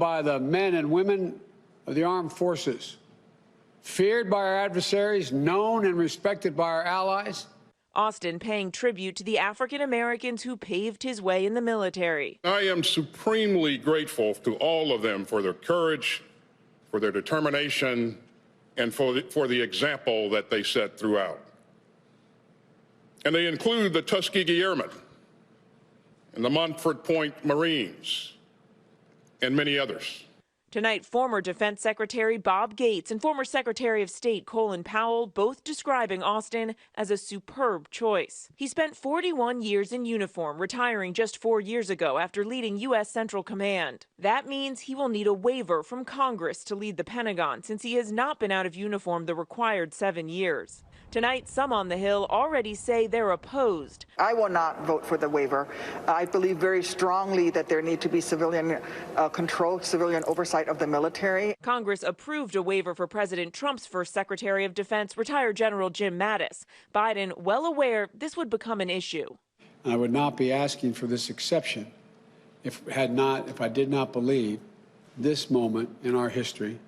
by the men and women of the armed forces, feared by our adversaries, known and respected by our allies. Austin paying tribute to the African Americans who paved his way in the military. I am supremely grateful to all of them for their courage, for their determination, and for the example that they set throughout. And they include the Tuskegee Airmen and the Montford Point Marines and many others. Tonight, former Defense Secretary Bob Gates and former Secretary of State Colin Powell both describing Austin as a superb choice. He spent 41 years in uniform, retiring just 4 years ago after leading U.S. Central Command. That means he will need a waiver from Congress to lead the Pentagon, since he has not been out of uniform the required 7 years. Tonight, some on the Hill already say they're opposed. I will not vote for the waiver. I believe very strongly that there need to be civilian control, civilian oversight of the military. Congress approved a waiver for President Trump's first Secretary of Defense, retired General Jim Mattis. Biden, well aware this would become an issue. I would not be asking for this exception if I did not believe this moment in our history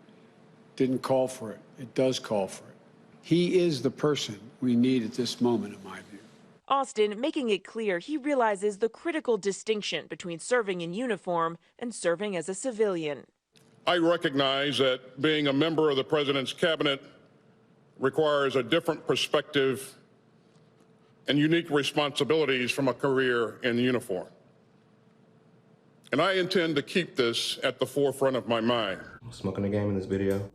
didn't call for it. It does call for it. He is the person we need at this moment, in my view. Austin making it clear he realizes the critical distinction between serving in uniform and serving as a civilian. I recognize that being a member of the president's cabinet requires a different perspective and unique responsibilities from a career in uniform. And I intend to keep this at the forefront of my mind. Smoking a game in this video.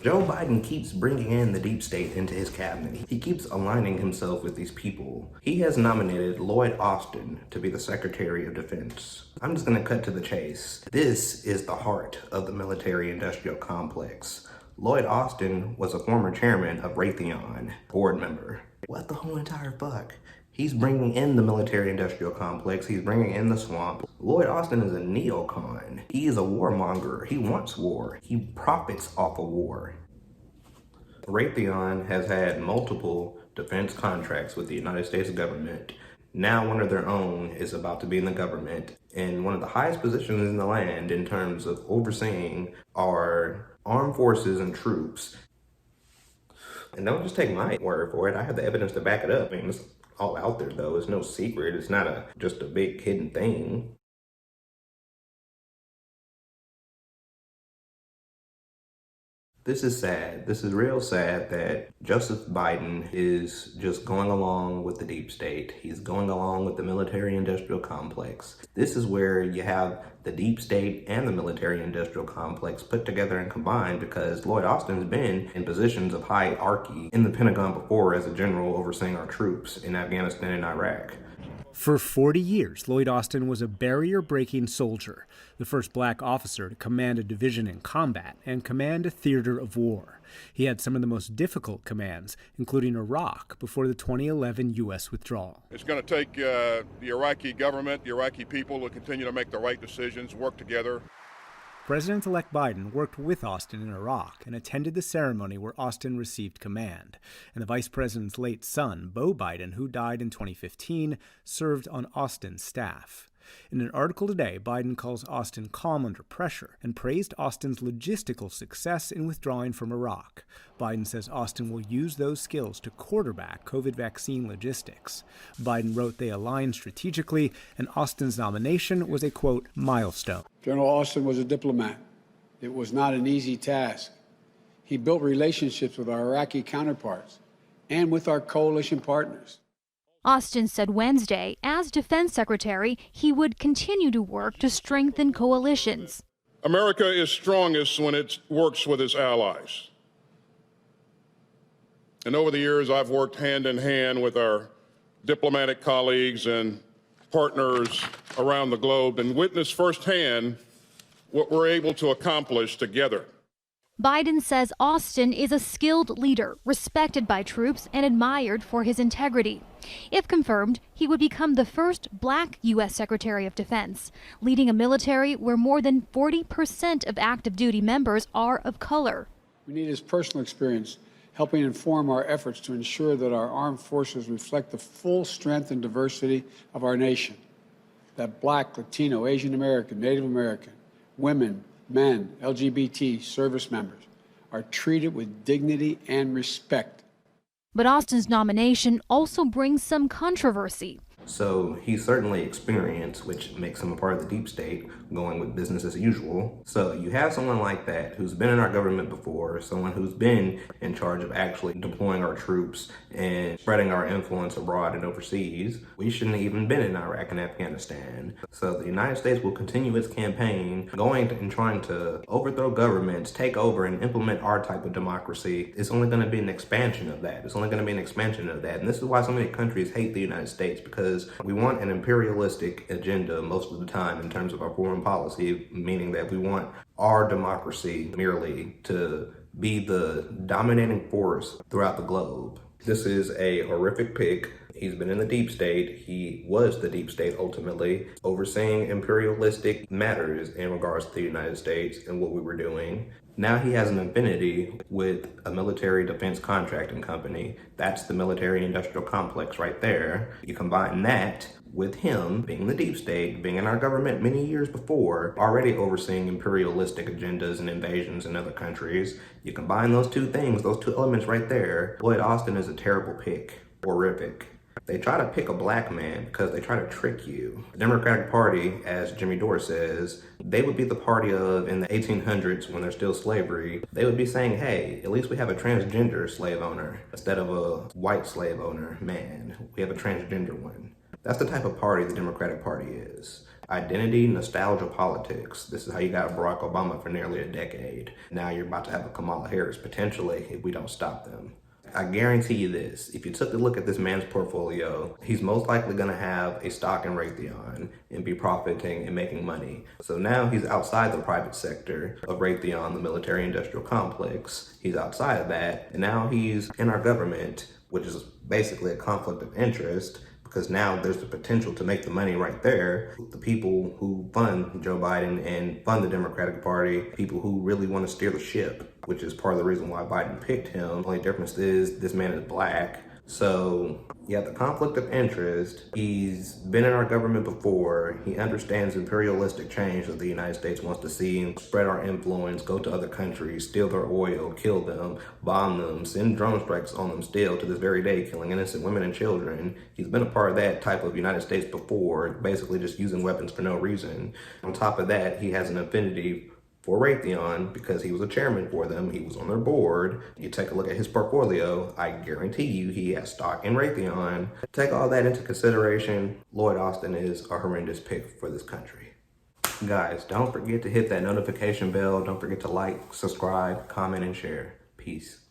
Joe Biden keeps bringing in the deep state into his cabinet. He keeps aligning himself with these people. He has nominated Lloyd Austin to be the Secretary of Defense. I'm just gonna cut to the chase. This is the heart of the military-industrial complex. Lloyd Austin was a former chairman of Raytheon, board member. What the whole entire fuck? He's bringing in the military-industrial complex. He's bringing in the swamp. Lloyd Austin is a neocon. He is a warmonger. He wants war. He profits off of war. Raytheon has had multiple defense contracts with the United States government. Now one of their own is about to be in the government, in one of the highest positions in the land in terms of overseeing our armed forces and troops. And don't just take my word for it. I have the evidence to back it up. I mean, it's all out there, though. It's no secret. It's not just a big hidden thing. This is sad. This is real sad that Joseph Biden is just going along with the deep state. He's going along with the military-industrial complex. This is where you have the deep state and the military-industrial complex put together and combined, because Lloyd Austin's been in positions of hierarchy in the Pentagon before as a general overseeing our troops in Afghanistan and Iraq. For 40 years, Lloyd Austin was a barrier-breaking soldier, the first black officer to command a division in combat and command a theater of war. He had some of the most difficult commands, including Iraq, before the 2011 U.S. withdrawal. It's going to take the Iraqi government, the Iraqi people to continue to make the right decisions, work together. President-elect Biden worked with Austin in Iraq and attended the ceremony where Austin received command. And the vice president's late son, Beau Biden, who died in 2015, served on Austin's staff. In an article today, Biden calls Austin calm under pressure and praised Austin's logistical success in withdrawing from Iraq. Biden says Austin will use those skills to quarterback COVID vaccine logistics. Biden wrote they aligned strategically, and Austin's nomination was a, quote, milestone. General Austin was a diplomat. It was not an easy task. He built relationships with our Iraqi counterparts and with our coalition partners. Austin said Wednesday, as Defense Secretary, he would continue to work to strengthen coalitions. America is strongest when it works with its allies. And over the years, I've worked hand in hand with our diplomatic colleagues and partners around the globe and witnessed firsthand what we're able to accomplish together. Biden says Austin is a skilled leader, respected by troops and admired for his integrity. If confirmed, he would become the first black U.S. Secretary of Defense, leading a military where more than 40% of active duty members are of color. We need his personal experience helping inform our efforts to ensure that our armed forces reflect the full strength and diversity of our nation. that Black, Latino, Asian American, Native American, women, men, LGBT service members are treated with dignity and respect. But Austin's nomination also brings some controversy. So he's certainly experienced, which makes him a part of the deep state, going with business as usual. So you have someone like that who's been in our government before, someone who's been in charge of actually deploying our troops and spreading our influence abroad and overseas. We shouldn't have even been in Iraq and Afghanistan. So the United States will continue its campaign and trying to overthrow governments, take over and implement our type of democracy. It's only going to be an expansion of that. It's only going to be an expansion of that. And this is why so many countries hate the United States, because we want an imperialistic agenda most of the time in terms of our foreign policy, meaning that we want our democracy merely to be the dominating force throughout the globe. This is a horrific pick. He's been in the deep state. He was the deep state ultimately, overseeing imperialistic matters in regards to the United States and what we were doing. Now he has an affinity with a military defense contracting company. That's the military industrial complex right there. You combine that with him being the deep state, being in our government many years before, already overseeing imperialistic agendas and invasions in other countries. You combine those two things, those two elements right there. Lloyd Austin is a terrible pick. Horrific. They try to pick a black man because they try to trick you. The Democratic Party, as Jimmy Dore says, they would be the party of, in the 1800s when there's still slavery, they would be saying, hey, at least we have a transgender slave owner instead of a white slave owner man. We have a transgender one. That's the type of party the Democratic Party is. Identity, nostalgia, politics. This is how you got Barack Obama for nearly a decade. Now you're about to have a Kamala Harris potentially if we don't stop them. I guarantee you this, if you took a look at this man's portfolio, he's most likely going to have a stock in Raytheon and be profiting and making money. So now he's outside the private sector of Raytheon, the military industrial complex. He's outside of that, and now he's in our government, which is basically a conflict of interest, because now there's the potential to make the money right there. The people who fund Joe Biden and fund the Democratic Party, people who really want to steer the ship, which is part of the reason why Biden picked him. The only difference is this man is black. So you have the conflict of interest. He's been in our government before. He understands imperialistic change that the United States wants to see, spread our influence, go to other countries, steal their oil, kill them, bomb them, send drone strikes on them still to this very day, killing innocent women and children. He's been a part of that type of United States before, basically just using weapons for no reason. On top of that, he has an affinity for Raytheon because he was a chairman for them. He was on their board. You take a look at his portfolio, I guarantee you he has stock in Raytheon. Take all that into consideration, Lloyd Austin is a horrendous pick for this country. Guys, don't forget to hit that notification bell. Don't forget to like, subscribe, comment, and share. Peace.